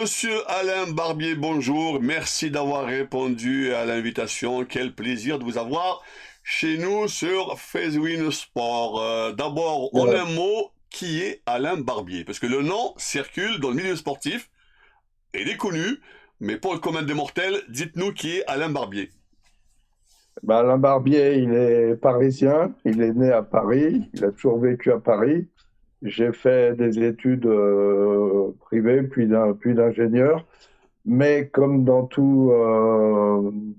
Monsieur Alain Barbier, bonjour. Merci d'avoir répondu à l'invitation. Quel plaisir de vous avoir chez nous sur Fezwin Sport. D'abord, en Euh, un mot, qui est Alain Barbier? Parce que le nom circule dans le milieu sportif, et il est connu, mais pour le commun des mortels, dites-nous qui est Alain Barbier. Alain Barbier, il est parisien, il est né à Paris, il a toujours vécu à Paris. J'ai fait des études privées, puis d'ingénieur. Mais comme dans tout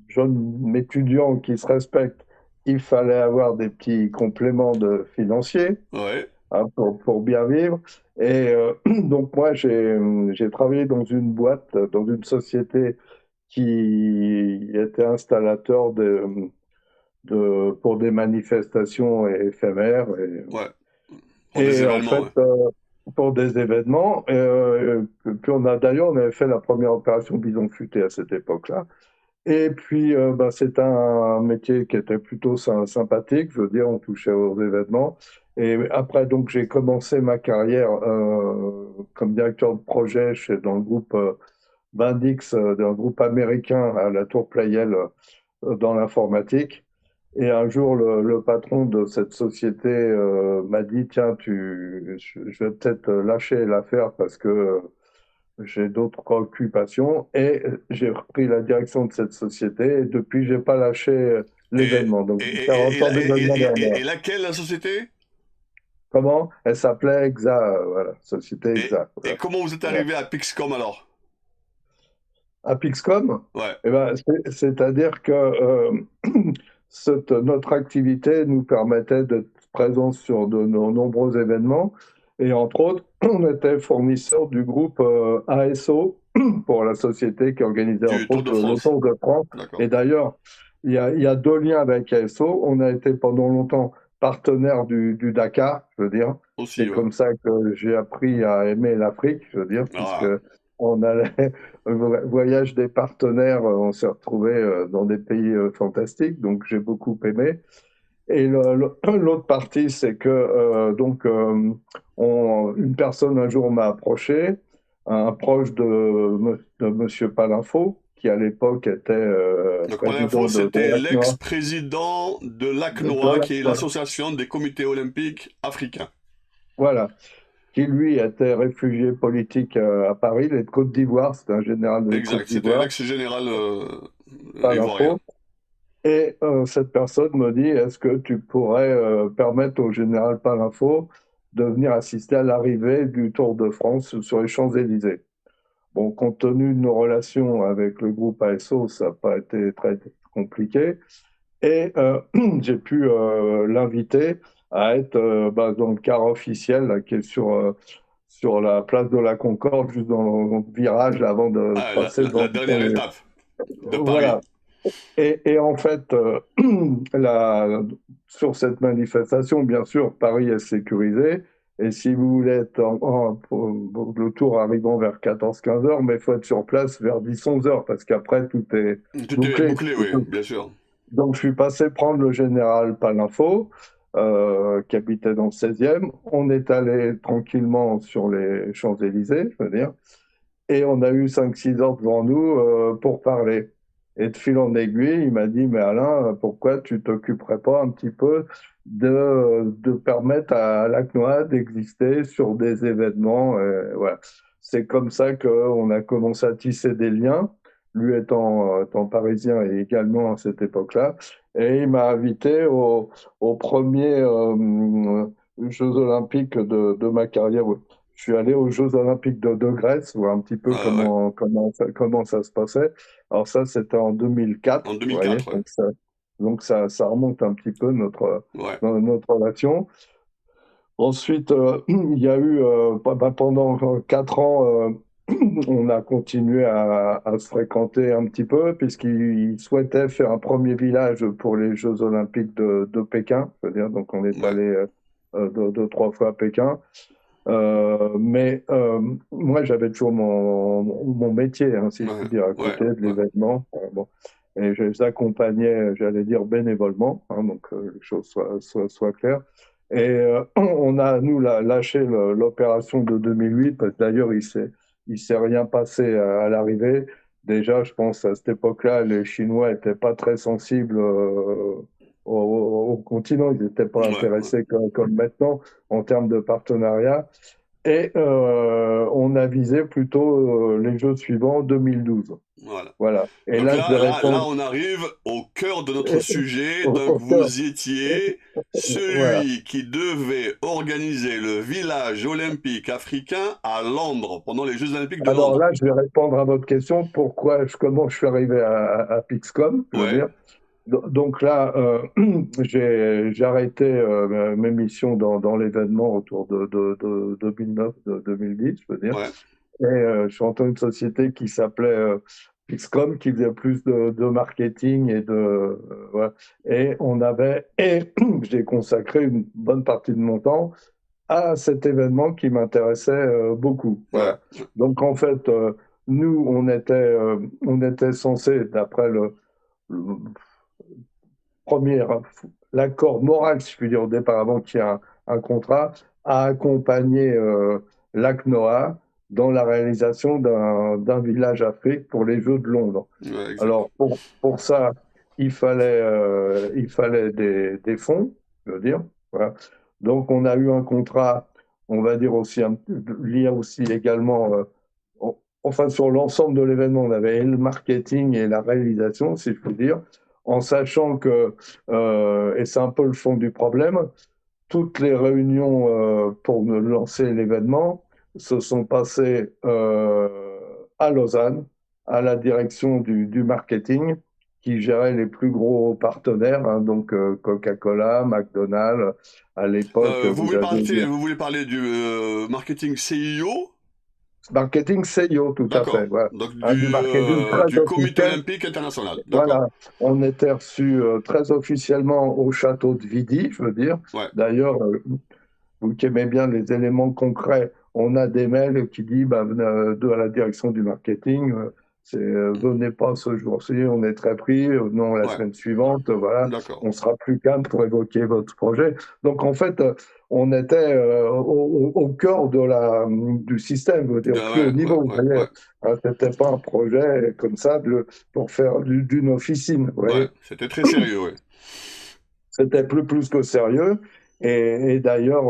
jeune étudiant qui se respecte, il fallait avoir des petits compléments financiers, Ouais, hein, pour bien vivre. Et donc moi, j'ai travaillé dans une boîte, dans une société qui était installateur pour des manifestations éphémères ouais. Pour des et en événements, fait ouais. pour des événements. Puis on avait fait la première opération Bison Futé à cette époque-là. Et puis c'était un métier qui était plutôt sympathique, je veux dire, on touchait aux événements. Et après, donc, j'ai commencé ma carrière comme directeur de projet dans le groupe Bendix, d'un groupe américain à la Tour Pleyel, dans l'informatique. Et un jour, le patron de cette société m'a dit, tiens, je vais peut-être lâcher l'affaire parce que j'ai d'autres préoccupations. Et j'ai repris la direction de cette société. Et depuis, j'ai pas lâché Et, l'événement. Donc, et, j'ai et, 40 ans d'événement derrière. et laquelle la société? Comment? Elle s'appelait EXA, voilà, Société EXA. Et Voilà. comment vous êtes Voilà. arrivé à Pixcom alors? À Pixcom, Ouais. eh ben, c'est-à-dire que notre activité nous permettait d'être présents sur de nos nombreux événements. Et entre autres, on était fournisseur du groupe ASO pour la société qui organisait Du entre Tour de autres le France. Tour de France. Et D'accord. d'ailleurs, il y a deux liens avec ASO. On a été pendant longtemps partenaire du Dakar, je veux dire. Aussi, C'est ouais. comme ça que j'ai appris à aimer l'Afrique, je veux dire, puisque Ah, on allait voyage des partenaires, on s'est retrouvé dans des pays fantastiques, donc j'ai beaucoup aimé. Et l'autre partie, c'est que une personne un jour m'a approché, un proche de Monsieur Palinfo, qui à l'époque était donc président Palinfo, de c'était l'ACNOA, l'ex-président de de l'ACNOA, qui est l'ACNOA, l'association des comités olympiques africains. voilà, qui lui était réfugié politique à Paris, il est de Côte d'Ivoire, c'est un général de Côte Exact, c'était d'Ivoire, l'ex-général ivoirien. Palinfo. Et cette personne me dit, est-ce que tu pourrais permettre au général Palinfo de venir assister à l'arrivée du Tour de France sur les Champs-Élysées? Bon, compte tenu de nos relations avec le groupe ASO, ça n'a pas été très compliqué. Et j'ai pu l'inviter à être dans le car officiel là, qui est sur la place de la Concorde, juste dans le virage là, avant de Ah, passer la dernière étape de Paris. voilà. Et en fait, la- sur cette manifestation, bien sûr, Paris est sécurisé. Et si vous voulez être le tour arrivant vers 14-15 heures, mais il faut être sur place vers 10-11 heures, parce qu'après, tout est Tout est bouclé. bouclé, oui, bien sûr. Donc, je suis passé prendre le général Palinfo, qui habitait dans le 16e. On est allé tranquillement sur les Champs-Élysées, je veux dire. Et on a eu 5-6 heures devant nous pour parler. Et de fil en aiguille, il m'a dit, mais Alain, pourquoi tu t'occuperais pas un petit peu de permettre à l'ACNOA d'exister sur des événements. Voilà. C'est comme ça qu'on a commencé à tisser des liens, lui étant parisien et également à cette époque-là. Et il m'a invité au premier Jeux olympiques de ma carrière. Je suis allé aux Jeux Olympiques de Grèce, voir un petit peu Ouais. comment ça se passait. Alors ça, c'était en 2004, En vous voyez. 2004, ouais. Donc ça remonte un petit peu Ouais. notre relation. Ensuite, il y a eu, pendant 4 ans, on a continué à se fréquenter un petit peu, puisqu'il souhaitait faire un premier village pour les Jeux Olympiques de Pékin. C'est-à-dire, donc on est Ouais. allé 2, 3 fois à Pékin. Mais moi, j'avais toujours mon métier, hein, si je puis Ouais. dire, à Ouais. côté de Ouais. l'événement. Bon. Et je les accompagnais, j'allais dire, bénévolement, hein, donc les choses soient claires. Et on a, nous, lâché l'opération de 2008, parce que d'ailleurs, il s'est rien passé à l'arrivée. Déjà, je pense à cette époque-là, les Chinois n'étaient pas très sensibles au continent. Ils n'étaient pas Ouais, ouais. intéressés comme maintenant en termes de partenariat. Et on a visé plutôt les Jeux suivants, 2012. Voilà. Voilà. Et Donc là, je vais là, répondre on arrive au cœur de notre sujet. Donc, au cœur. vous étiez Voilà. celui qui devait organiser le village olympique africain à Londres pendant les Jeux olympiques de Alors Londres. là, je vais répondre à votre question. Comment je suis arrivé à Pixcom, je veux Ouais, dire. Donc là, j'ai arrêté mes missions dans l'événement autour de 2009, de 2010, je veux dire. ouais, Et je suis entré dans une société qui s'appelait Pixcom, qui faisait plus de marketing voilà. Et j'ai consacré une bonne partie de mon temps à cet événement qui m'intéressait beaucoup. ouais, Voilà. Donc en fait, nous, on était censé, d'après le premier, l'accord moral, si je puis dire, au départ, avant qu'il y ait un contrat, à accompagner l'ACNOA dans la réalisation d'un village Afrique pour les Jeux de Londres. ouais, Alors, exactement. pour ça, il fallait des fonds, je veux dire. Voilà. Donc, on a eu un contrat, on va dire aussi, lié aussi également, enfin, sur l'ensemble de l'événement, on avait le marketing et la réalisation, si je puis dire, en sachant que, et c'est un peu le fond du problème, toutes les réunions pour lancer l'événement se sont passées à Lausanne, à la direction du marketing, qui gérait les plus gros partenaires, hein, donc Coca-Cola, McDonald's. À l'époque, vous avez Vous voulez parler du marketing CIO? marketing CEO, tout à fait. D'accord. Voilà. Donc Du marketing très du Comité officiel. olympique international. D'accord. Voilà, on était reçu très officiellement au château de Vidy, je veux dire. Ouais. D'ailleurs, vous qui aimez bien les éléments concrets, on a des mails qui disent bah, de la direction du marketing, venez pas ce jour-ci, on est très pris, non la Ouais. semaine suivante, voilà, D'accord. on sera plus calme pour évoquer votre projet. Donc en fait, on était au cœur du système, je veux dire, au plus haut Ouais, ouais, niveau. Vous ouais, voyez, ouais. hein, c'était pas un projet comme ça pour faire d'une officine. Vous Ouais. voyez, C'était très sérieux, ouais. c'était plus que sérieux. Et d'ailleurs,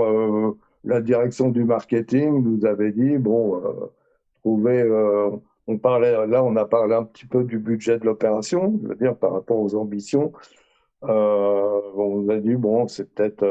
la direction du marketing nous avait dit, bon, on a parlé un petit peu du budget de l'opération, je veux dire, par rapport aux ambitions. On nous a dit, bon, c'est peut-être,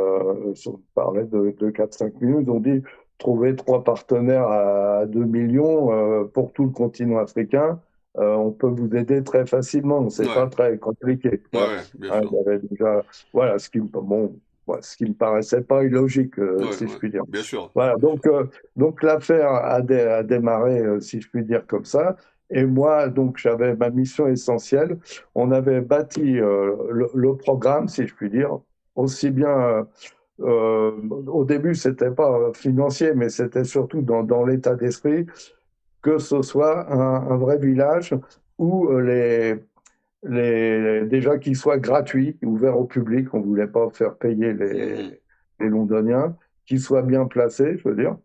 on parlait de 4-5 minutes, on dit, trouver 3 partenaires à 2 millions pour tout le continent africain, on peut vous aider très facilement, c'est Ouais. pas très compliqué. Ouais, Voilà. ouais, bien Hein, il sûr. y avait déjà, voilà, ce qui me paraissait pas illogique, Ouais, si je ouais, puis dire. bien sûr, Voilà, bien sûr. donc l'affaire a démarré, si je puis dire comme ça. Et moi, donc, j'avais ma mission essentielle. On avait bâti le programme, si je puis dire, aussi bien. Au début, c'était pas financier, mais c'était surtout dans l'état d'esprit que ce soit un vrai village où déjà qu'il soit gratuit, ouvert au public. On voulait pas faire payer Mhm. les Londoniens, qu'il soit bien placé, je veux dire,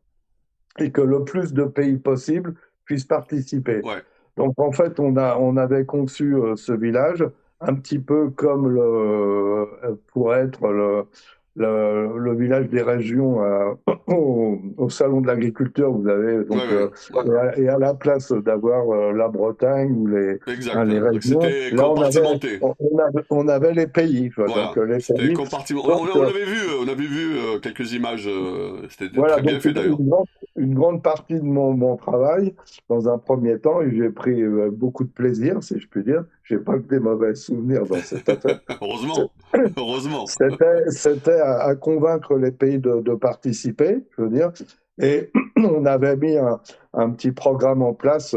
et que le plus de pays possible puissent participer. Ouais. Donc en fait, on avait conçu ce village un petit peu comme pour être le village des régions au Salon de l'agriculture. Vous avez Ouais, donc ouais, ouais. et à la place d'avoir la Bretagne ou Exact. les Donc régions, c'était là compartimenté. on avait les pays, donc Voilà. les C'était pays. compartiment. Donc On avait vu quelques images. C'était voilà, très bien donc fait d'ailleurs. une grande partie de mon travail, dans un premier temps, et j'ai pris beaucoup de plaisir, si je puis dire. J'ai pas que des mauvais souvenirs dans cette affaire. Heureusement. Heureusement. C'était à convaincre les pays de participer, je veux dire. Et on avait mis un petit programme en place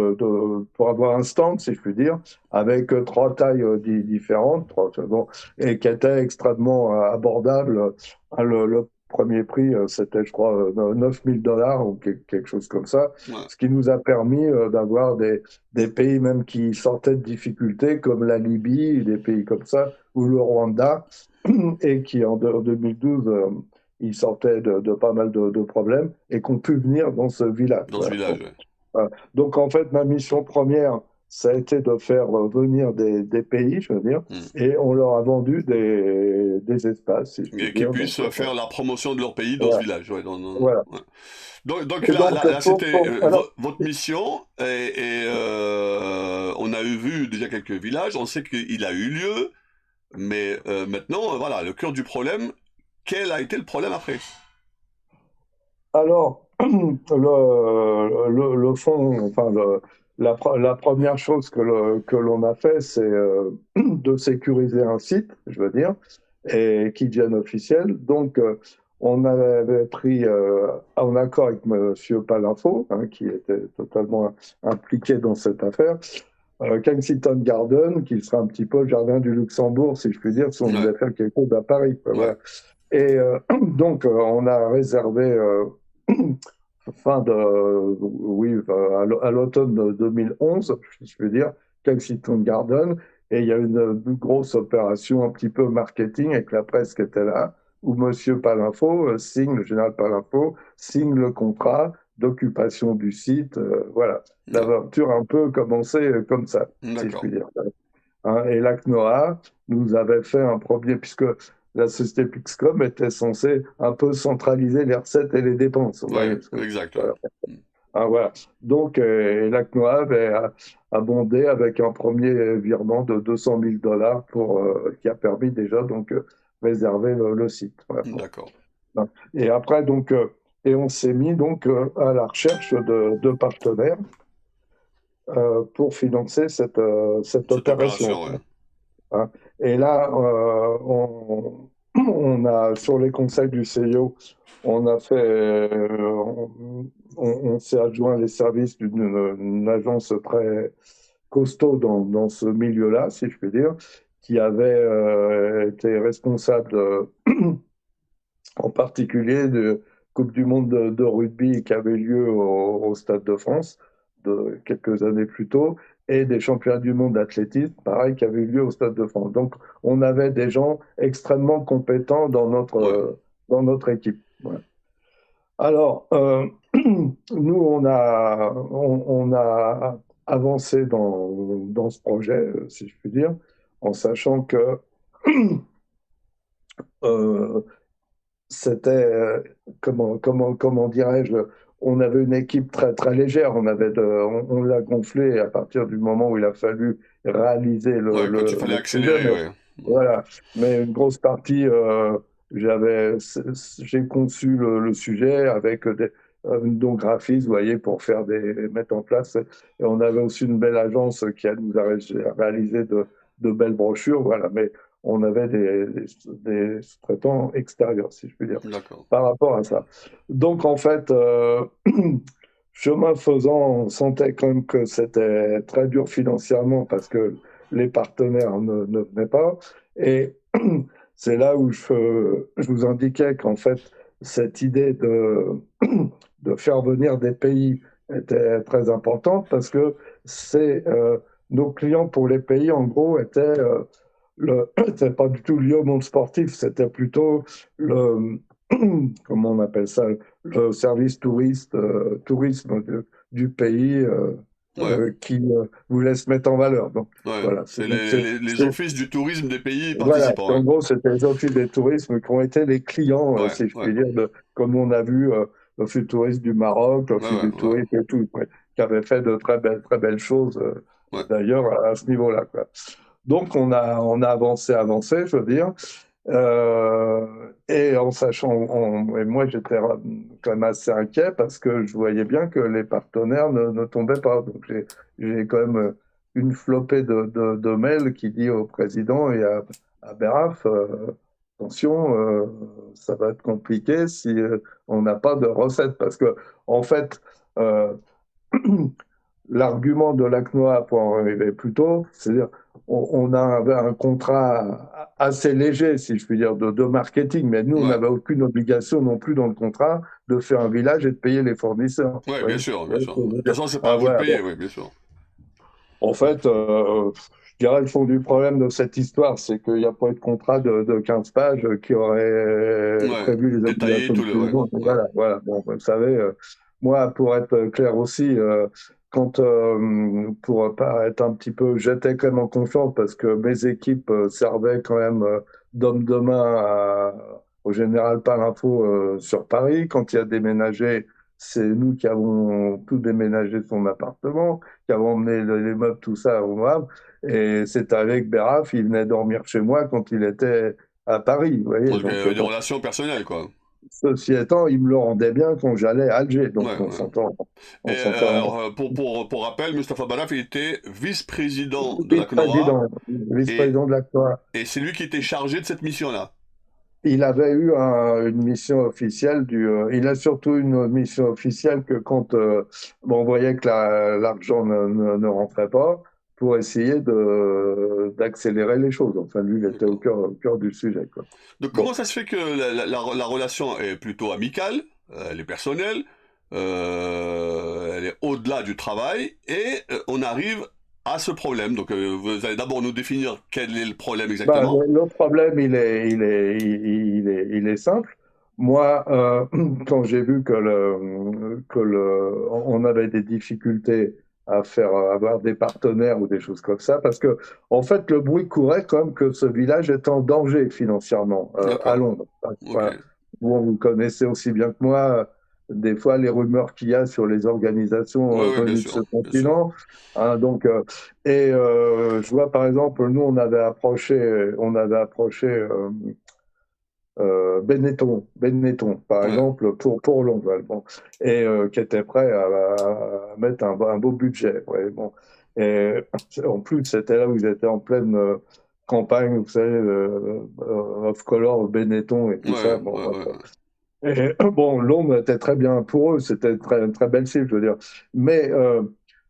pour avoir un stand, si je puis dire, avec 3 tailles différentes, bon, et qui était extrêmement abordable. Le premier prix, c'était, je crois, 9 000 $ ou quelque chose comme ça, Ouais. ce qui nous a permis d'avoir des pays même qui sortaient de difficultés, comme la Libye, des pays comme ça, ou le Rwanda, et qui en 2012, ils sortaient de pas mal de problèmes et qu'on pu venir dans ce village. Dans ce Voilà. village, Donc, ouais. Donc, en fait, ma mission première, ça a été de faire venir des pays, je veux dire, Hmm. et on leur a vendu des espaces, si je puis Et qui dire. Donc, puissent faire la promotion de leur pays dans ce voilà. village. Ouais, Voilà. ouais. Donc Et là, donc, c'était alors, votre mission on a vu déjà quelques villages, on sait qu'il a eu lieu, mais maintenant, voilà, le cœur du problème, quel a été le problème après? alors, le fond, enfin, la première chose que l'on a fait, c'est de sécuriser un site, je veux dire, et qui devienne officiel. Donc, on avait pris, en accord avec Monsieur Palinfo, hein, qui était totalement impliqué dans cette affaire, Kensington Garden, qui sera un petit peu le jardin du Luxembourg, si je puis dire, si on Ouais, devait faire quelque chose à Paris. ouais, Voilà. Et donc, on a réservé fin de, oui, à l'automne de 2011, si je veux dire, Kensington Garden. Et il y a une grosse opération un petit peu marketing avec la presse qui était là, où Monsieur Palinfo signe, le général Palinfo, signe le contrat d'occupation du site. Voilà. ouais. L'aventure a un peu commencé comme ça, si je D'accord. puis dire. Hein, et l'ACNOA nous avait fait un premier, puisque la société Pixcom était censée un peu centraliser les recettes et les dépenses. Vous voyez, Ouais, parce que, exact, ouais. voilà. Ah, voilà. Donc, l'ACNOA avait abondé avec un premier virement de 200 000 dollars qui a permis déjà donc réserver le site. Voilà, bon. D'accord. Hein. Et après, donc, et on s'est mis donc à la recherche de partenaires pour financer cette Cette opération. opération, ouais. Hein. Et là, on a, sur les conseils du CIO, on a fait, on s'est adjoint les services d'une agence très costaud dans ce milieu-là, si je puis dire, qui avait été responsable en particulier de Coupe du Monde de rugby qui avait lieu au Stade de France de quelques années plus tôt, et des championnats du monde d'athlétisme, pareil, qui avaient eu lieu au Stade de France. Donc, on avait des gens extrêmement compétents Ouais. dans notre équipe. Voilà. Alors, nous, on a avancé dans ce projet, si je puis dire, en sachant que euh, c'était, comment dirais-je, on avait une équipe très, très légère. On l'a gonflé à partir du moment où il a fallu réaliser Ouais, quand il fallait le projet. accélérer, Mais ouais. voilà. Mais une grosse partie, j'avais, j'ai conçu le sujet avec donc graphiste, vous voyez, pour mettre en place. Et on avait aussi une belle agence qui nous a réalisé de belles brochures, voilà. Mais on avait des sous-traitants extérieurs, si je puis dire, D'accord. par rapport à ça. Donc, en fait, chemin faisant, on sentait quand même que c'était très dur financièrement parce que les partenaires ne venaient pas. Et c'est là où je vous indiquais qu'en fait, cette idée de faire venir des pays était très importante parce que nos clients pour les pays, en gros, c'était pas du tout lié au monde sportif, c'était plutôt le, comment on appelle ça, le service tourisme du pays Ouais, qui voulait se mettre en valeur. Donc ouais. voilà, C'est les offices du tourisme des pays voilà, participants, en hein. gros, c'était les offices des tourismes qui ont été les clients, Ouais, si je ouais. puis dire, comme on a vu l'office du tourisme du Maroc, Ouais, l'office ouais, du ouais. tourisme et tout, ouais, qui avait fait de très belles choses, Ouais. d'ailleurs, à ce niveau-là, quoi. Donc, on a avancé, je veux dire, et en sachant, et moi, j'étais quand même assez inquiet parce que je voyais bien que les partenaires ne tombaient pas. Donc, j'ai quand même une flopée de mails qui dit au président et à Beraf, attention, ça va être compliqué si on n'a pas de recette. Parce que, en fait, euh, l'argument de l'ACNOA, pour en arriver plus tôt, c'est-à-dire on a un contrat assez léger, si je puis dire, de marketing, mais nous, on Ouais. n'avait aucune obligation non plus dans le contrat de faire un village et de payer les fournisseurs. Ouais, Vous bien voyez, sûr, vous bien voyez ce sûr. que je De veux toute dire. façon, c'est pas Ah, à vous de voilà, payer, bon. oui, bien sûr. En fait, je dirais le fond du problème de cette histoire, c'est qu'il n'y a pas eu de contrat de 15 pages qui aurait Ouais, prévu les détailler obligations de tout le, tout le ouais, monde. ouais. Voilà, voilà. Bon, vous savez. moi, pour être clair aussi, pour pas être un petit peu, j'étais quand même en confiance parce que mes équipes servaient quand même d'homme de main au général Palinfo sur Paris. Quand il a déménagé, c'est nous qui avons tout déménagé son appartement, qui avons emmené les meubles, tout ça au Havre. Et c'est avec Beraf, il venait dormir chez moi quand il était à Paris, vous voyez. Donc, Donc, des relations personnelles, quoi. ceci étant, il me le rendait bien quand j'allais à Alger, Ouais, donc on ouais. s'entend, Et on s'entend. alors, pour rappel, Mustapha Balaf, il était vice-président de la CNOA, Vice-président, et, vice-président de l'ACNOA. et c'est lui qui était chargé de cette mission-là. Il avait eu une mission officielle il a surtout une mission officielle que quand bon, on voyait que l'argent ne rentrait pas, pour essayer d'accélérer les choses. Enfin, lui, il était D'accord. au cœur du sujet, quoi. Donc Bon. comment ça se fait que la relation est plutôt amicale, elle est personnelle, elle est au-delà du travail, et on arrive à ce problème. Donc vous allez d'abord nous définir quel est le problème Bah, exactement. le problème, il est simple. Moi, quand j'ai vu on avait des difficultés à faire avoir des partenaires ou des choses comme ça, parce que en fait, le bruit courait comme que ce village est en danger financièrement à D'accord. Londres. Ok. Voilà. Bon, vous connaissez aussi bien que moi, des fois les rumeurs qu'il y a sur les organisations Oui, oui, bien venues de ce sûr, bien sûr. continent. Hein, donc, je vois par exemple, nous on avait approché Benetton, par Ouais. exemple, pour Londres, bon, et qui était prêt à mettre un beau budget. Ouais, bon. Et en plus, c'était là où ils étaient en pleine campagne, vous savez, of color, Benetton et tout Ouais, ça. Bon, ouais, ouais. et, bon, Londres était très bien pour eux, c'était une très belle cible, je veux dire. Mais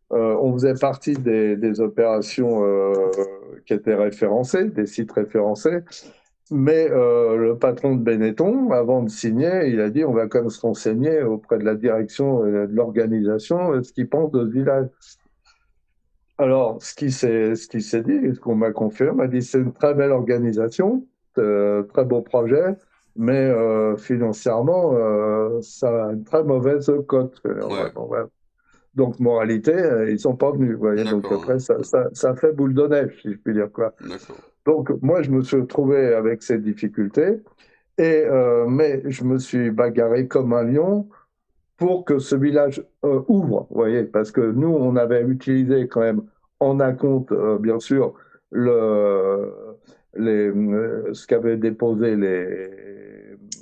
on faisait partie des opérations qui étaient référencées, des sites référencés. Mais le patron de Benetton, avant de signer, il a dit on va quand même se renseigner auprès de la direction de l'organisation ce qu'ils pensent de ce village. Alors, ce qui s'est dit, ce qu'on m'a confirmé, m'a dit c'est une très belle organisation, très beau projet, mais financièrement, ça a une très mauvaise cote. Ouais, Ouais. bon, ouais. Donc, moralité, ils sont pas venus. Vous voyez. Donc, D'accord. après, ça fait boule de neige, si je puis dire quoi. D'accord. Donc, moi, je me suis retrouvé avec ces difficultés, mais je me suis bagarré comme un lion pour que ce village ouvre, vous voyez, parce que nous, on avait utilisé quand même en acompte, bien sûr, le, ce qu'avaient déposé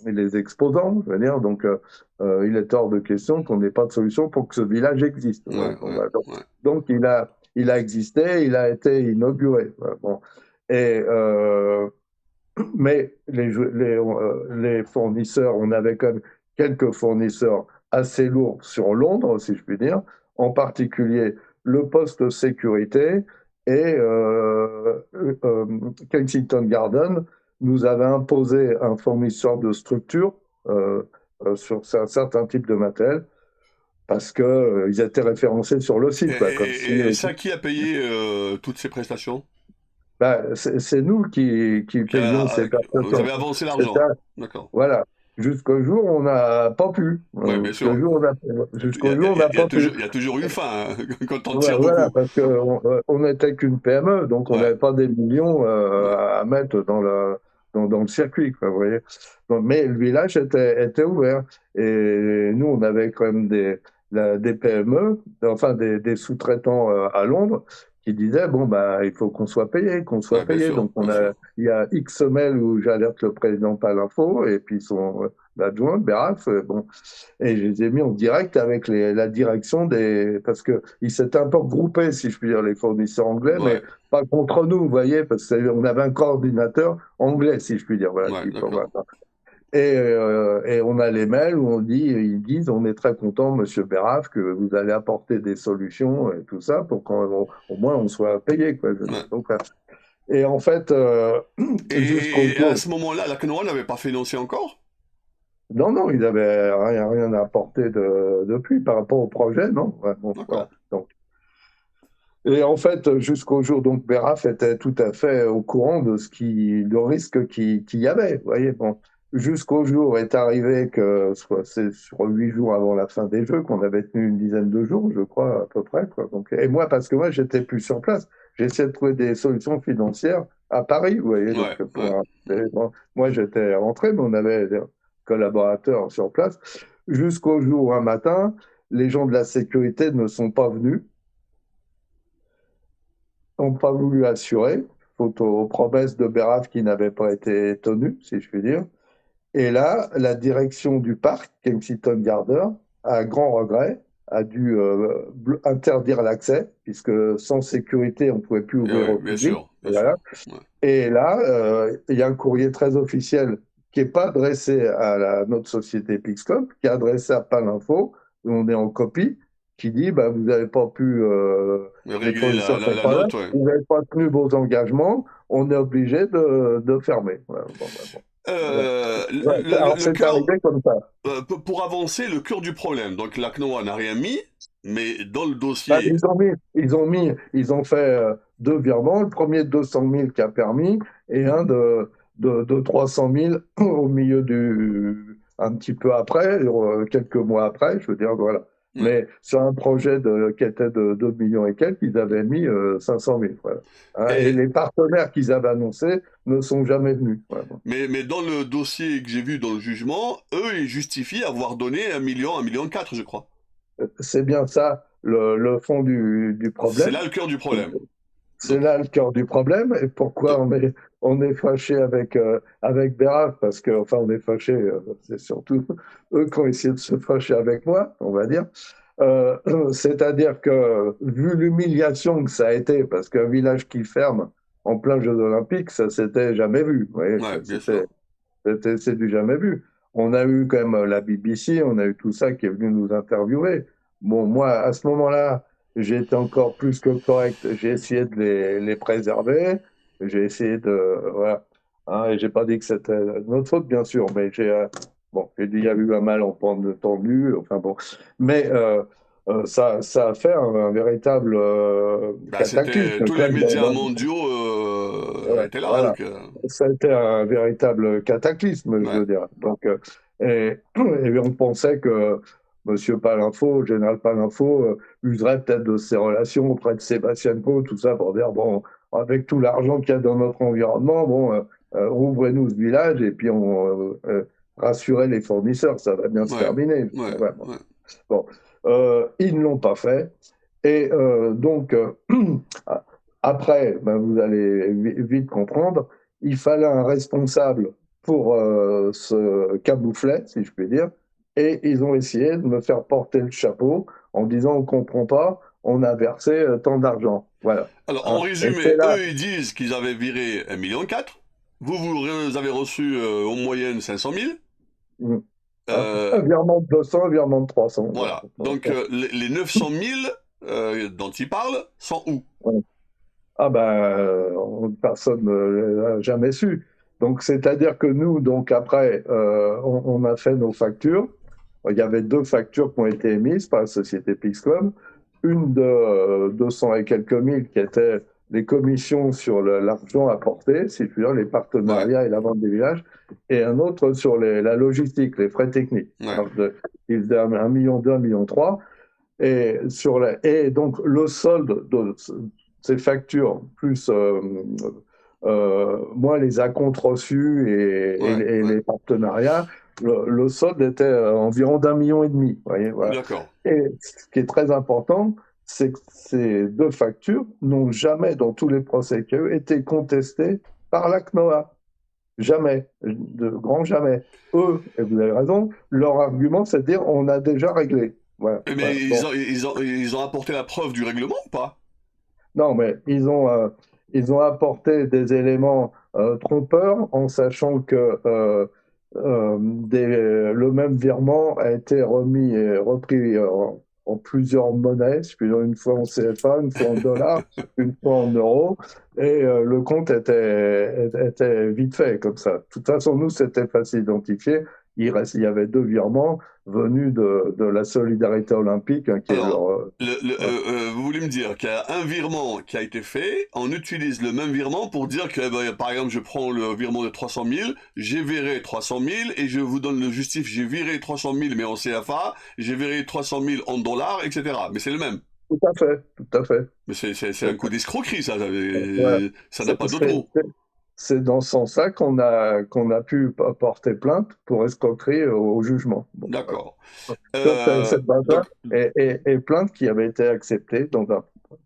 les exposants, je veux dire, donc il est hors de question qu'on n'ait pas de solution pour que ce village existe. Ouais, Ouais, bon, ouais, voilà. ouais. Donc, il a existé, il a été inauguré. Voilà, bon. Et, mais les fournisseurs, on avait quand même quelques fournisseurs assez lourds sur Londres, si je puis dire, en particulier le poste sécurité et Kensington Garden nous avait imposé un fournisseur de structure sur un certain type de matériel parce que ils étaient référencés sur le Et, site, quoi, comme si et ça, qui a payé toutes ces prestations? c'est nous qui payons ces Vous prestations. avez avancé C'est l'argent. ça. D'accord. Voilà. Jusqu'au jour où on n'a pas pu. Ouais, bien Jusqu'au sûr. jour où jusqu'au jour où on n'a pas pu. Il y a toujours une fin, hein, quand on Ouais, tire voilà, beaucoup. parce qu'on n'était qu'une PME, donc on Ouais, n'avait pas des millions ouais. à mettre dans le circuit, quoi, vous voyez. Mais le village était ouvert. Et nous, on avait quand même des PME, enfin des sous-traitants à Londres, qui disaient, bon, bah, il faut qu'on soit payé, qu'on soit Ouais, bien payé. sûr, Donc, bien sûr. il y a X semaines où j'alerte le président Palinfo et puis son adjoint, Beraf, bon, et je les ai mis en direct avec la direction parce que ils s'étaient un peu regroupés, si je puis dire, les fournisseurs anglais, mais Ouais, pas contre nous, vous voyez, parce qu'on avait un coordinateur anglais, si je puis dire, voilà. ouais, d'accord. Et on a les mails où ils disent, on est très content, Monsieur Beraf, que vous allez apporter des solutions et tout ça pour qu'au moins on soit payé, quoi. Je veux dire. Ouais. Donc, et en fait, jusqu'au Et à jour, ce moment-là, la Canoa n'avait pas financé encore? non, non, ils n'avaient rien à apporter depuis par rapport au projet, non. Ouais, bon, voilà. D'accord. Donc, et en fait, jusqu'au jour, donc, Beraf était tout à fait au courant de le risque qu'il y avait, vous voyez, bon. jusqu'au jour est arrivé que c'est sur 8 jours avant la fin des Jeux qu'on avait tenu une dizaine de jours, je crois, à peu près, quoi. Donc, et moi, parce que moi, j'étais plus sur place, j'essayais de trouver des solutions financières à Paris, vous voyez. Ouais, Donc, ouais. bon, moi, j'étais rentré, mais on avait des collaborateurs sur place. Jusqu'au jour où un matin, les gens de la sécurité ne sont pas venus, n'ont pas voulu assurer, faute aux promesses de Beraf qui n'avaient pas été tenues, si je puis dire. Et là, la direction du parc, Kensington Gardens, à grand regret, a dû interdire l'accès, puisque sans sécurité, on ne pouvait plus Et ouvrir ouais, au bien public. sûr, bien Voilà. sûr. Ouais. Et là, il y a un courrier très officiel qui n'est pas adressé à notre société Pixcom, qui est adressé à Palinfo, où on est en copie, qui dit bah, vous n'avez pas pu, Mais les régler fournisseurs sont la pas là, note, ouais. vous n'avez pas tenu vos engagements, on est obligé de fermer. Voilà, bon, bah, bon. Voilà. Ouais, alors Le c'est cœur, arrivé comme ça. pour avancer, le cœur du problème. Donc la CNOA n'a rien mis, mais dans le Bah, dossier, ils ont fait deux virements, le premier de 200 000 qui a permis et un de 300 000 au milieu un petit peu après, quelques mois après, je veux dire, voilà. ouais. Mais sur un projet qui était de 2 millions et quelques, ils avaient mis 500 000. Voilà. Hein, et Et, les partenaires qu'ils avaient annoncés ne sont jamais venus. Voilà. mais dans le dossier que j'ai vu dans le jugement, eux, ils justifient avoir donné 1 million 4, je crois. C'est bien ça le fond du C'est problème. là le cœur du problème. C'est Donc, là le cœur du problème. Et pourquoi donc, on est fâché avec Beraf? Parce que, enfin, on est fâché, c'est surtout eux qui ont essayé de se fâcher avec moi, on va dire. Euh, C'est-à-dire que, vu l'humiliation que ça a été, parce qu'un village qui ferme en plein Jeux Olympiques, ça s'était jamais vu. Vous voyez, ouais, bien sûr. c'est du jamais vu. On a eu quand même la BBC, on a eu tout ça qui est venu nous interviewer. Bon, moi, à ce moment-là, j'ai été encore plus que correct. J'ai essayé de les préserver. J'ai essayé de. Voilà. Hein, et j'ai pas dit que c'était notre faute, bien sûr, mais bon, j'ai dit il y a eu un malentendu. Enfin bon. Mais ça a fait un véritable Bah, c'était cataclysme, tous quand les même, médias mondiaux ouais, étaient là, voilà. donc Ça a été un véritable cataclysme, je ouais. veux dire. Donc, et on pensait que Monsieur Palinfo, le général Palinfo, userait peut-être de ses relations auprès de Sébastien Coe, tout ça, pour dire, bon, avec tout l'argent qu'il y a dans notre environnement, bon, ouvrez-nous ce village et puis on rassurait les fournisseurs, ça va bien se Ouais, terminer. ouais, Ouais, ouais. bon, ils ne l'ont pas fait. Et donc, après, ben, vous allez vite comprendre, il fallait un responsable pour se camoufler, si je puis dire, et ils ont essayé de me faire porter le chapeau en disant on ne comprend pas, on a versé tant d'argent. Voilà. Alors, en Hein. Et c'est résumé, là, eux, ils disent qu'ils avaient viré 1,4 million. Vous avez reçu en moyenne 500 000. hein, Euh, un virement de 200, un virement de 300. Voilà. voilà. Donc, les 900 000 dont ils parlent sont où? Ah ben, personne ne l'a jamais su. Donc, c'est-à-dire que nous, donc après, on a fait nos factures. Il y avait deux factures qui ont été émises par la société Pixcom. Une de 200 et quelques mille qui était les commissions sur l'argent apporté, si tu veux, les Ouais, partenariats et la vente des villages, et un autre sur la logistique, les frais techniques. ouais. Alors, il faisait 1,2 million, 1,3 million. Et donc, le solde de ces factures, plus moins les acomptes reçus Ouais, et ouais. les partenariats, le solde était environ d'1,5 million. Vous voyez, voilà. D'accord. Et ce qui est très important, c'est que ces deux factures n'ont jamais, dans tous les procès qu'il y a eu, été contestées par la CNOA. Jamais, de grand jamais. Eux, et vous avez raison, leur argument, c'est de dire on a déjà réglé. Voilà, Mais voilà. Bon. ils ont apporté la preuve du règlement ou pas? Non, mais ils ont apporté des éléments trompeurs en sachant que le même virement a été remis et repris en plusieurs monnaies, une fois en CFA, une fois en dollars, une fois en euros, et le compte était vite fait comme ça. De toute façon, nous, c'était facile d'identifier. Il y avait deux virements, venus de la solidarité olympique, hein, qui est Alors, leur... vous voulez me dire qu'il y a un virement qui a été fait, on utilise le même virement pour dire que, par exemple, je prends le virement de 300 000, j'ai viré 300 000 et je vous donne le justif, j'ai viré 300 000 mais en CFA, j'ai viré 300 000 en dollars, etc. Mais c'est le même. Tout à fait, tout à fait. Mais c'est un coup d'escroquerie, ça. Voilà. Ça n'a pas d'autre C'est mot. c'est dans ce sens-là qu'on a pu porter plainte pour escroquerie au jugement. Bon, voilà. D'accord. Sur cette base-là, Donc, et plainte qui avait été acceptée dans un...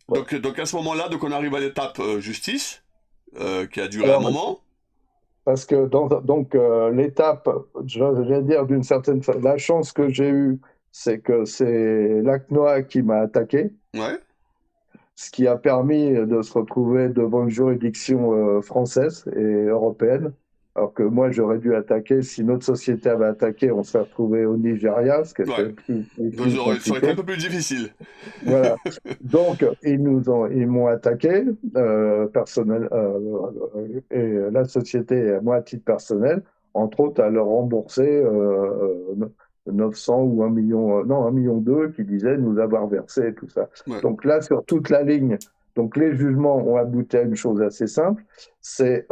Voilà. donc à ce moment-là, donc on arrive à l'étape justice, qui a duré un Alors, moment. parce que donc l'étape, je vais dire d'une certaine façon, la chance que j'ai eue, c'est que c'est l'ACNOA qui m'a attaqué, Ouais. ce qui a permis de se retrouver devant une juridiction française et européenne. Alors que moi, j'aurais dû attaquer, si notre société avait attaqué, on serait retrouvé au Nigeria, ce qui était Ouais. Donc, plus ça aurait été compliqué. un peu plus difficile. Voilà. Donc, ils m'ont attaqué, personnel, et la société, et moi à titre personnel, entre autres à leur rembourser 900 ou 1 million, non, 1 million 2 qui disaient nous avoir versé et tout ça. Ouais. Donc là, sur toute la ligne, donc les jugements ont abouti à une chose assez simple, c'est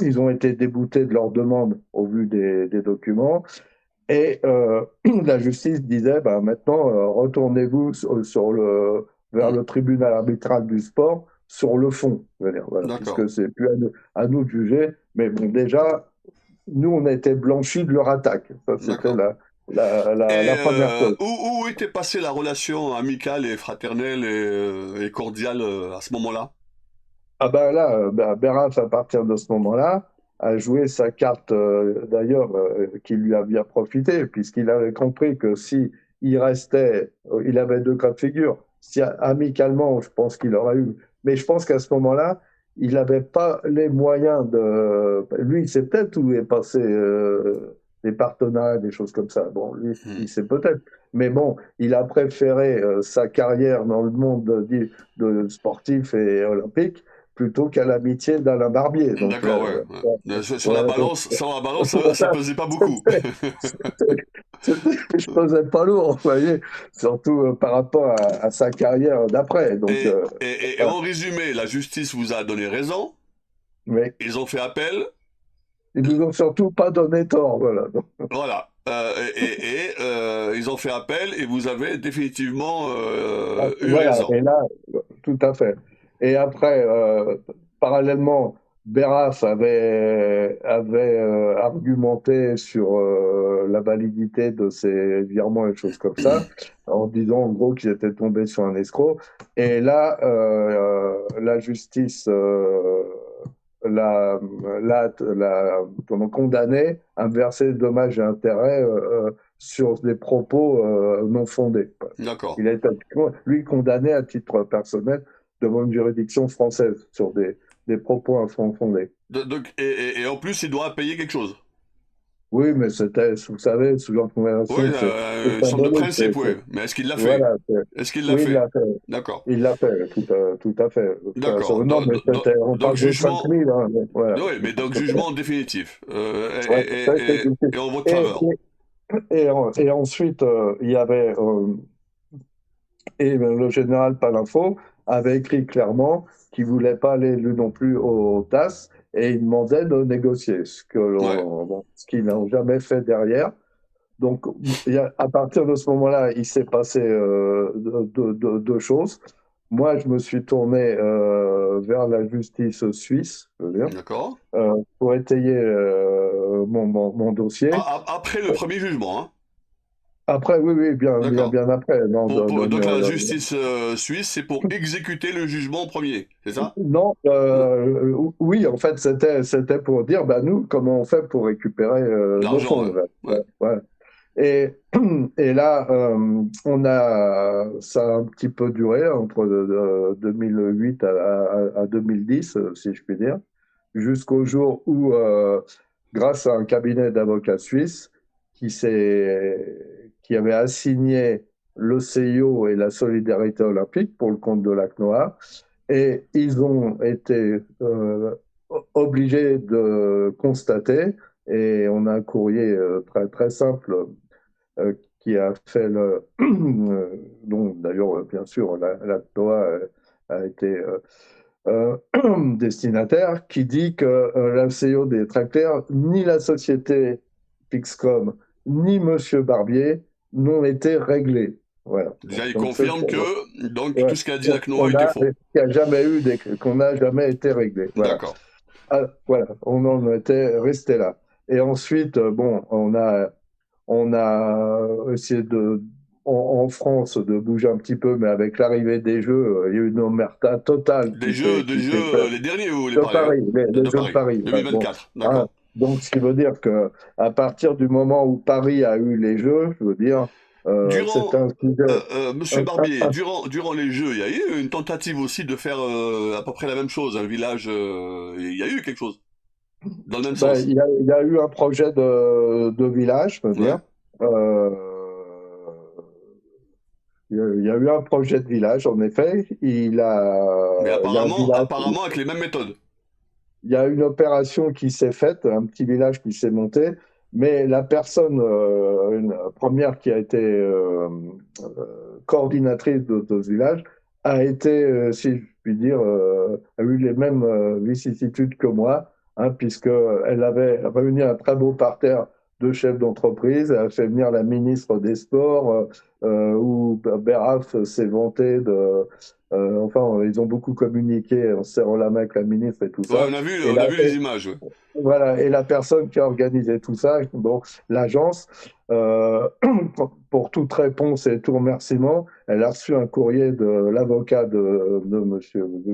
ils ont été déboutés de leur demande au vu des documents. Et la justice disait, ben, maintenant, retournez-vous vers Hmm. le tribunal arbitral du sport sur le fond, je veux dire, voilà, D'accord. puisque c'est plus à nous de juger. Mais bon, déjà, nous, on a été blanchis de leur attaque. Ça, c'était D'accord. la Et première chose. où était passée la relation amicale et fraternelle et cordiale à ce moment-là? Ah ben là, Berras, à partir de ce moment-là, a joué sa carte, d'ailleurs, qui lui a bien profité, puisqu'il avait compris que si il restait, il avait deux cas de figure. Si amicalement, je pense qu'il aurait eu. Mais je pense qu'à ce moment-là, il n'avait pas les moyens de. Lui, il sait peut-être où est passé des partenariats, des choses comme ça. Bon, lui, Hmm. il sait peut-être. Mais bon, il a préféré sa carrière dans le monde de sportif et olympique plutôt qu'à l'amitié d'Alain Barbier. Donc, D'accord, ouais. Ouais. ouais, donc, Sur la balance, ça voilà, pesait pas beaucoup. je pesais pas lourd, vous voyez, surtout par rapport à sa carrière d'après. Donc, Et en résumé, la justice vous a donné raison. mais Ils ont fait appel. ils nous ont surtout pas donné tort, voilà. Donc, Voilà. Ils ont fait appel et vous avez définitivement eu voilà, raison. et là, tout à fait. Et après, parallèlement, Berras avait argumenté sur la validité de ces virements et choses comme ça, en disant en gros qu'ils étaient tombés sur un escroc. Et là, la justice l'a comment, condamné à verser dommages et intérêts sur des propos non fondés. D'accord. Il a été, lui, condamné à titre personnel devant une juridiction française sur des propos infondés. Et en plus, il doit payer quelque chose. Oui, mais c'était, vous savez, ce genre de Oui, conversation, c'est une sorte de symbolique. principe, oui. Mais est-ce qu'il l'a fait? Voilà, Est-ce qu'il l'a oui, il fait? l'a fait. D'accord. Il l'a fait, tout à fait. D'accord. Non, mais on Donc, parle de 5 jugement. 000, hein, mais voilà. Oui, mais donc jugement définitif. Ouais, ça, c'est difficile. Et en votre Et, faveur. et ensuite, il y avait et le général Palinfo avait écrit clairement qu'il ne voulait pas aller lui non plus au TAS et il demandait de négocier, Ouais. ce qu'ils n'ont jamais fait derrière. Donc, à partir de ce moment-là, il s'est passé deux choses. Moi, je me suis tourné vers la justice suisse, je veux dire, D'accord. pour étayer mon dossier. Après le premier jugement, hein. Après, oui, oui, D'accord. bien après. Non, Donc la justice suisse, c'est pour exécuter le jugement premier, c'est ça? non, Non. oui, en fait, c'était pour dire, bah, nous, comment on fait pour récupérer nos L'argent, fonds. ouais. Là. Ouais. Ouais. Et, et là, ça a un petit peu duré entre 2008 à 2010, si je puis dire, jusqu'au jour où, grâce à un cabinet d'avocats suisses qui avait assigné le CIO et la solidarité olympique pour le compte de l'ACNOA, et ils ont été obligés de constater, et on a un courrier très, très simple qui a fait le, dont d'ailleurs, bien sûr, la loi a été destinataire, qui dit que la CIO est très claire, ni la société Pixcom, ni Monsieur Barbier n'ont été réglés. Voilà. Déjà, il Donc, c'est confirme que donc ouais, tout ce qu'a dit Lacnoa qu'on était a, faux. qu'il n'y a jamais eu qu'on n'a jamais été réglé. Voilà. D'accord. Ah, voilà, on en était resté là. Et ensuite, bon, on a essayé en France de bouger un petit peu, mais avec l'arrivée des Jeux, il y a eu une omerta totale Des qui s'est jeux, faite les derniers, vous voulez de parler, hein? Paris, De les Jeux de Paris, Paris. Ouais, bon, 2024, hein. d'accord. Donc, ce qui veut dire que à partir du moment où Paris a eu les Jeux, je veux dire, c'est Durant, un sujet. Monsieur un- Barbier, un- durant les Jeux, il y a eu une tentative aussi de faire à peu près la même chose, un village, il y a eu quelque chose, dans le même Ben, sens. il y a eu un projet de village, je veux Ouais. dire. Euh, il y a eu un projet de village, en effet. Mais Il y a un village, apparemment avec les mêmes méthodes. il y a une opération qui s'est faite, un petit village qui s'est monté, mais la personne une première qui a été coordinatrice de ce village a été, si je puis dire, a eu les mêmes vicissitudes que moi, hein, puisqu'elle avait réuni un très beau parterre de chefs d'entreprise, elle a fait venir la ministre des Sports, où Beraf s'est vanté de... enfin, ils ont beaucoup communiqué en se serrant la main avec la ministre et tout Ouais, ça. Et on a là, vu les images. Ouais. voilà, et la personne qui a organisé tout ça, bon, l'agence, euh, pour toute réponse et tout remerciement, elle a reçu un courrier de l'avocat de M.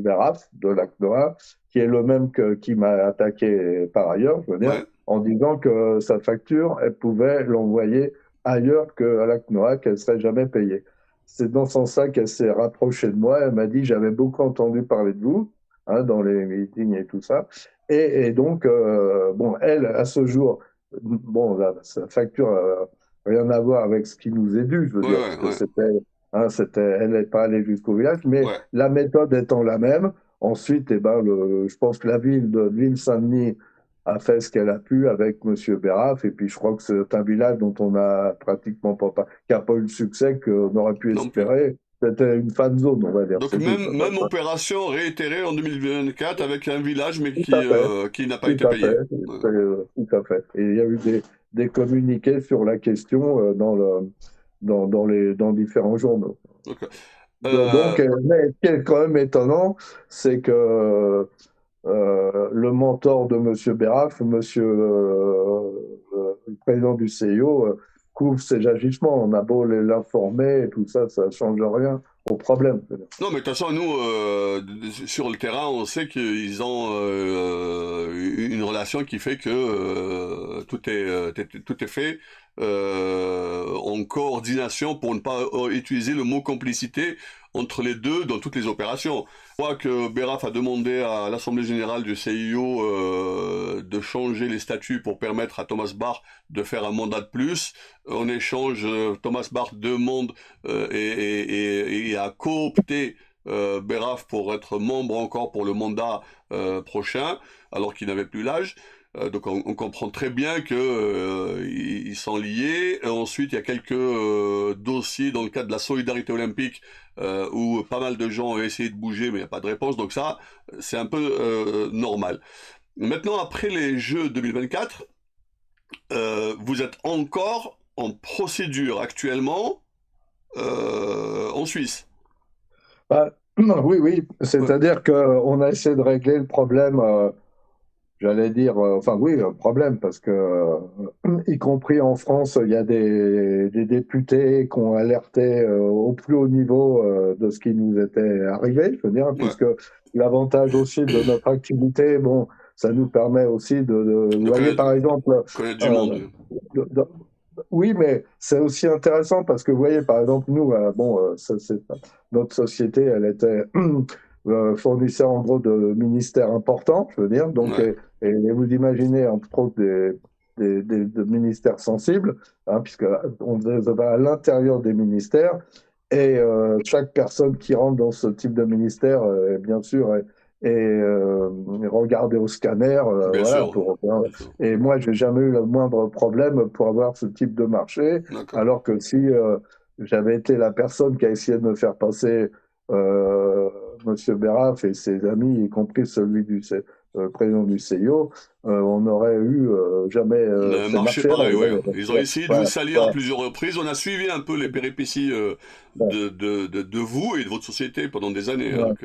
Beraf, de l'ACNOA, qui est le même qui m'a attaqué par ailleurs, je veux dire, Ouais. en disant que sa facture, elle pouvait l'envoyer ailleurs qu'à l'ACNOA, qu'elle ne serait jamais payée. C'est dans ce sens-là qu'elle s'est rapprochée de moi. Elle m'a dit, j'avais beaucoup entendu parler de vous, hein, dans les meetings et tout ça. Et donc, bon, elle, à ce jour, bon, sa facture rien à voir avec ce qui nous est dû, je veux Ouais, dire, ouais, parce que ouais. elle n'est pas allée jusqu'au village, mais Ouais. la méthode étant la même. Ensuite, eh ben, je pense que la ville de l'île Saint-Denis a fait ce qu'elle a pu avec Monsieur Beraf, et puis je crois que c'est un village dont on a pratiquement qui n'a pas eu le succès qu'on aurait pu Non plus. espérer. C'était une fan zone, on va dire, Donc c'est tout. même opération réitérée en 2024 avec un village mais Tout à fait. qui n'a pas Tout été à fait, payé. Ouais. tout à fait. Et il y a eu des communiqués sur la question dans différents journaux. Donc, euh, Donc, mais ce qui est quand même étonnant, c'est que le mentor de M. Beraf, le président du CIO, couvre ses agissements. On a beau l'informer et tout ça, ça ne change rien au problème. non, mais de toute façon, nous, sur le terrain, on sait qu'ils ont une relation qui fait que tout est fait en coordination pour ne pas utiliser le mot complicité entre les deux dans toutes les opérations. Je crois que Beraf a demandé à l'Assemblée générale du CIO de changer les statuts pour permettre à Thomas Bach de faire un mandat de plus. En échange, Thomas Bach demande et a coopté Beraf pour être membre encore pour le mandat prochain, alors qu'il n'avait plus l'âge. Donc on comprend très bien que ils sont liés. Et ensuite, il y a quelques dossiers dans le cadre de la solidarité olympique où pas mal de gens ont essayé de bouger, mais il n'y a pas de réponse. Donc ça, c'est un peu normal. Maintenant, après les Jeux 2024, vous êtes encore en procédure actuellement en Suisse. Bah, oui, oui, Ouais, c'est-à-dire qu'on a essayé de régler le problème, j'allais dire, enfin oui, un problème, parce que, y compris en France, il y a des députés qui ont alerté au plus haut niveau de ce qui nous était arrivé, je veux dire, ouais. puisque l'avantage aussi de notre activité, bon, ça nous permet aussi vous De voyez, par exemple, connaître du euh, monde. de- de- oui, mais c'est aussi intéressant parce que vous voyez, par exemple, nous, bon, notre société, elle était fournisseur en gros de ministères importants, je veux dire, donc, Ouais. et vous imaginez entre autres de ministères sensibles, hein, puisque on va à l'intérieur des ministères, et chaque personne qui rentre dans ce type de ministère, bien sûr, regarder au scanner, Bien voilà, sûr, pour, bien sûr. et moi, j'ai jamais eu le moindre problème pour avoir ce type de marché, D'accord. alors que si j'avais été la personne qui a essayé de me faire passer euh, Monsieur Beraf et ses amis, y compris celui président du CIO, on n'aurait eu jamais Un ces marché marchés-là. pareil, oui. Ils ont essayé de vous Voilà, salir à voilà, plusieurs reprises. On a suivi un peu les péripéties voilà, de vous et de votre société pendant des années. Hein, voilà. donc,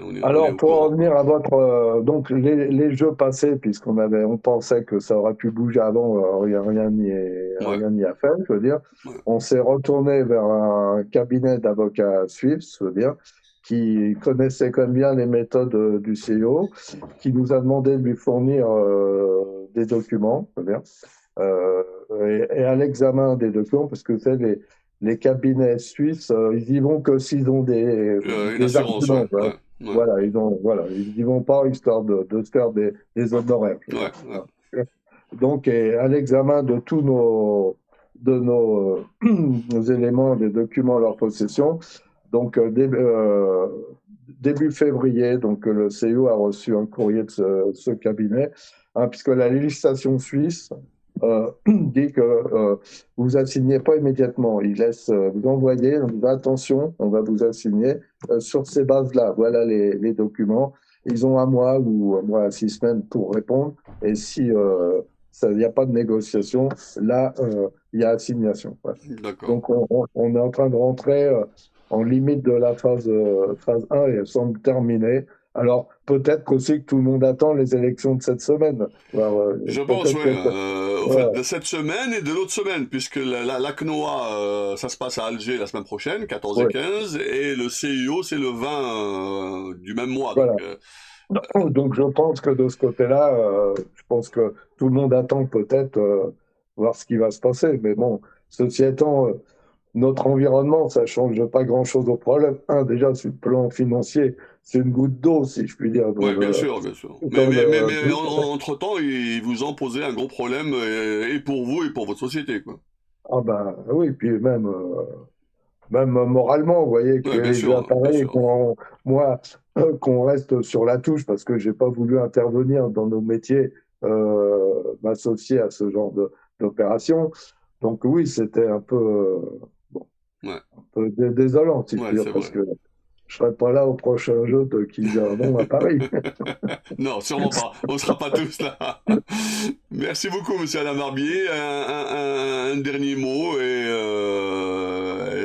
on est Alors, au pour en courant. revenir à votre, donc les jeux passés, on pensait que ça aurait pu bouger avant, Ouais, rien n'y a fait, je veux dire. ouais. On s'est retourné vers un cabinet d'avocats suisses, je veux dire, qui connaissait quand même bien les méthodes du CEO, qui nous a demandé de lui fournir des documents, je veux dire, euh, et à l'examen des documents, parce que c'est les cabinets suisses, ils y vont que s'ils ont Une des assurance, ouais, arguments. Voilà. ouais, ouais, Ils y vont pas histoire de se faire des honoraires. Je veux dire. ouais, ouais. Voilà. Donc, et à l'examen de tous nos éléments, des documents en leur possession, donc début février, donc le CEO a reçu un courrier de ce cabinet, hein, puisque la législation suisse dit que vous assignez pas immédiatement. Il laisse vous envoyer, on dit attention, on va vous assigner sur ces bases-là. Voilà les documents. Ils ont un mois ou un mois à 6 semaines pour répondre. Et si il n'y a pas de négociation, là, il y a assignation. Voilà. D'accord. Donc, on est en train de rentrer en limite de la phase 1 et elle semble terminée. Alors, peut-être qu'aussi que tout le monde attend les élections de cette semaine. Alors, Je pense, peut-être ouais. que. Au fait, Ouais, de cette semaine et de l'autre semaine, puisque la CNOA, ça se passe à Alger la semaine prochaine, 14 et ouais, 15, et le CIO, c'est le 20 du même mois. Donc, voilà. Donc, je pense que de ce côté-là, je pense que tout le monde attend peut-être voir ce qui va se passer. Mais bon, ceci étant, notre environnement, ça change pas grand-chose au problème. Déjà, sur le plan financier, c'est une goutte d'eau, si je puis dire. ouais, bien sûr, bien sûr. Mais, Dans mais, mais, le mais entre-temps, ils vous ont posé un gros problème, et pour vous et pour votre société, quoi. Ah ben oui, puis même moralement, vous voyez, Ouais, bien qu'ils sûr, bien apparaissent, sûr. moi, qu'on reste sur la touche parce que j'ai pas voulu intervenir dans nos métiers, m'associer à ce genre d'opération. Donc oui, c'était un peu, bon, Ouais, un peu désolant, si je ouais, puis dire, c'est parce vrai. que je serais pas là au prochain jeu qui viendront à Paris. Non, sûrement pas. On sera pas tous là. Merci beaucoup, monsieur Alain Barbier. Un dernier mot, et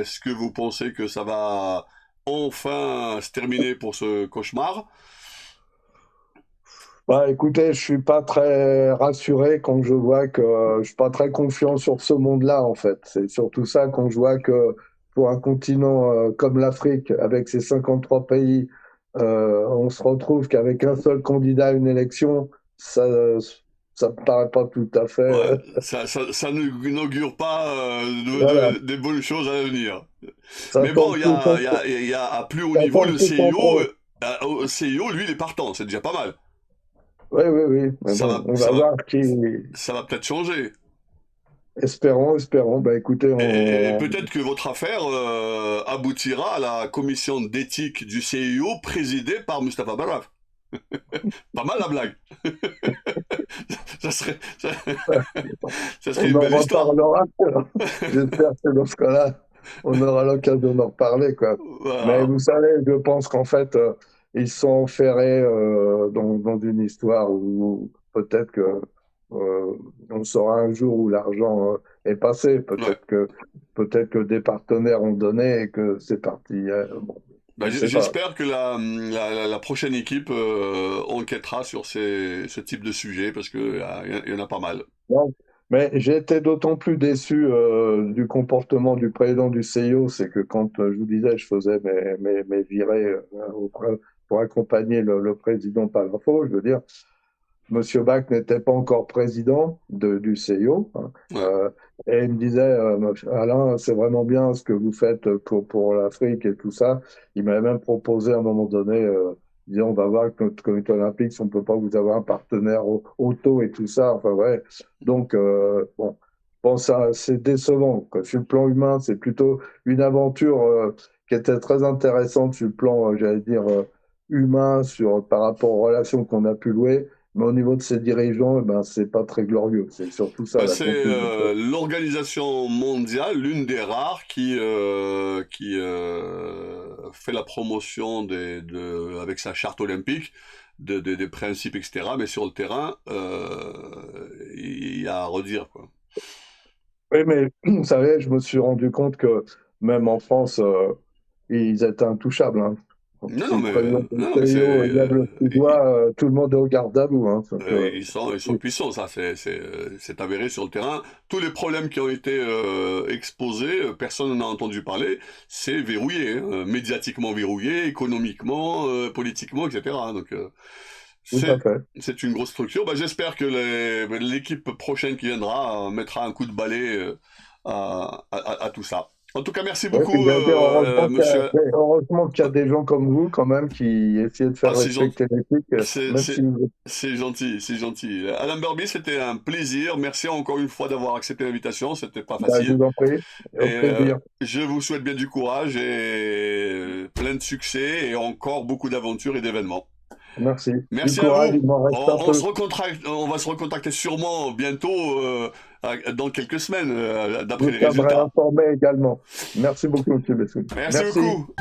est-ce que vous pensez que ça va enfin se terminer pour ce cauchemar? Bah, écoutez, je suis pas très rassuré quand je vois que je suis pas très confiant sur ce monde-là, en fait. C'est surtout ça quand je vois que pour un continent comme l'Afrique, avec ses 53 pays, on se retrouve qu'avec un seul candidat à une élection, ça, ça me paraît pas tout à fait. Ouais, ça n'augure pas Voilà, des bonnes choses à venir. ça Mais bon, tombe sous contrôle. il y a à plus haut Ça niveau, tombe le sous CIO, contrôle. au CIO, lui, il est partant, c'est déjà pas mal. Oui, oui, oui. Mais Ça bon, va, on va ça va, voir qui. ça va peut-être changer. Espérons, espérons. Bah, écoutez, Et peut-être que votre affaire aboutira à la commission d'éthique du CIO présidée par Mustafa Barraf. Pas mal la blague. ça serait, ça, ça serait on une en belle histoire. reparlera. J'espère que dans ce cas-là, on aura l'occasion d'en reparler, quoi. Mais Voilà. vous savez, je pense qu'en fait, ils sont enferrés dans une histoire où peut-être que on saura un jour où l'argent est passé. Ouais. Peut-être que des partenaires ont donné et que c'est parti. Bon, je Bah, ne sais pas. j'espère que la prochaine équipe enquêtera sur ce type de sujet, parce que il y en a pas mal. Non. Mais j'ai été d'autant plus déçu du comportement du président du CIO, c'est que quand je vous disais, je faisais mes virées pour accompagner le président par l'info, je veux dire, Monsieur Bach n'était pas encore président du CIO, hein, Ouais. et il me disait, Alain, c'est vraiment bien ce que vous faites pour l'Afrique et tout ça. Il m'avait même proposé à un moment donné, il disait, on va voir avec notre comité olympique si on peut pas vous avoir un partenaire auto et tout ça. Enfin ouais. Donc bon, bon ça c'est décevant, quoi. Sur le plan humain, c'est plutôt une aventure qui était très intéressante sur le plan, j'allais dire. humain par rapport aux relations qu'on a pu louer. Mais au niveau de ses dirigeants, eh ben, c'est pas très glorieux. C'est surtout ça Bah, la c'est conclusion. l'organisation mondiale, l'une des rares qui fait la promotion avec sa charte olympique des principes, etc. Mais sur le terrain, il y a à redire, quoi. Oui, mais vous savez, je me suis rendu compte que même en France, ils étaient intouchables, hein. Donc, Non, si non, le mais, président non, mais Pompeo lève le petit doigt, tout le monde est au garde à vous, hein. Donc, ils sont puissants, ça, c'est avéré sur le terrain. Tous les problèmes qui ont été exposés, personne n'en a entendu parler, c'est verrouillé, hein, médiatiquement verrouillé, économiquement, politiquement, etc. Donc, tout à c'est fait. c'est une grosse structure. Bah, j'espère que l'équipe prochaine qui viendra mettra un coup de balai à tout ça. En tout cas, merci Ouais, puis beaucoup, j'allais dire, monsieur. heureusement qu'il y a des gens comme vous, quand même, qui essaient de Ah, faire respecter l'éthique, C'est, même si c'est, vous c'est gentil, c'est gentil. Alain Berby, c'était un plaisir. Merci encore une fois d'avoir accepté l'invitation. C'était pas bah, je facile. vous en prie, et au Et plaisir. je vous souhaite bien du courage et plein de succès et encore beaucoup d'aventures et d'événements. Merci. Du Merci à courage, vous. il m'en reste un peu. On va se recontacter sûrement bientôt, dans quelques semaines, Je d'après vous les tiendrai résultats. informé également. Merci beaucoup, M. Bessoud. Merci Merci. beaucoup.